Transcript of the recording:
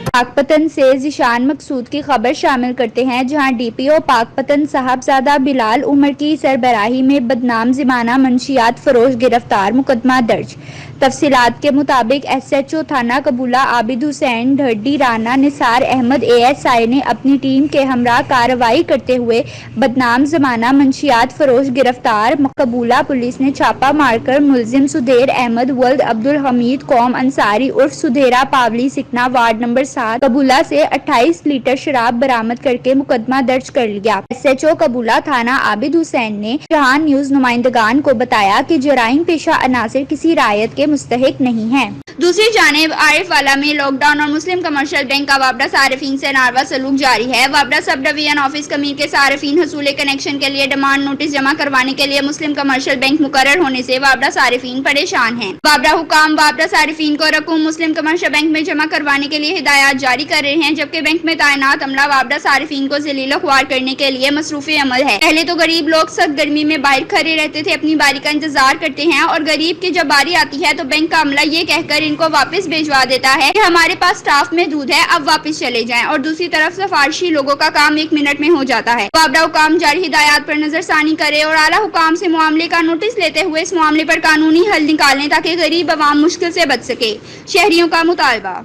पाकपतन से ज़ीशान मकसूद की खबर शामिल करते हैं, जहां डीपीओ पाकपतन साहबजादा बिलाल उमर की सरबराही में बदनाम ज़माना मंशियात फरोश गिरफ्तार, मुकदमा दर्ज। तफसीलात के मुताबिक एसएचओ थाना कबूला आबिद हुसैन ढड्डी राना निसार अहमद एएसआई ने अपनी टीम के हमरा कार्रवाई करते हुए बदनाम ज़माना मंशियात फरोश गिरफ्तार। कबूला पुलिस ने छापा मारकर मुलजिम सुधेर अहमद वल्द अब्दुल हमीद कौम अंसारी उर्फ सुधेरा पावली सिकना वार्ड नंबर 7 कबूला से 28 लीटर शराब बरामद करके मुकदमा दर्ज कर लिया। एसएचओ कबूला थाना आबिद हुसैन ने जहां न्यूज नुमाइंदगान को बताया कि जराइम पेशा अनासिर किसी रायत के मुस्तहिक नहीं है। दूसरी जानिब आरिफवाला में लॉकडाउन और मुस्लिम कमर्शियल बैंक का वापडा सारिफीन से नारवा सलूक जारी है। वापडा सब डिवीजन ऑफिस कमीर के सारिफीन हसूल कनेक्शन के लिए डिमांड नोटिस जमा करवाने के लिए मुस्लिम कमर्शियल बैंक मुकर्रर होने से वापडा सारिफीन परेशान हैं। वापडा हुकाम वापडा सारिफीन को रकूम मुस्लिम कमर्शियल बैंक में जमा करवाने के लिए हिदायत जारी कर रहे हैं, जबकि बैंक में तैनात अमला वापडा सारिफीन को जलील ख्वार करने के लिए मसरूफ अमल है। पहले तो गरीब लोग सख्त गर्मी में बाहर खड़े रहते थे, अपनी बारी का इंतजार करते हैं और गरीब की जब बारी आती है तो बैंक का अमला ये कहकर इनको वापस भिजवा देता है कि हमारे पास स्टाफ महदूद है, अब वापस चले जाएं। और दूसरी तरफ सिफारिशी लोगों का काम 1 मिनट में हो जाता है। वापडा हुकाम जारी हिदायत पर नजरसानी करे और आला हुकाम से मामले का नोटिस लेते हुए इस मामले पर कानूनी हल निकालें ताकि गरीब अवाम मुश्किल से बच सके। शहरियों का मुतालबा।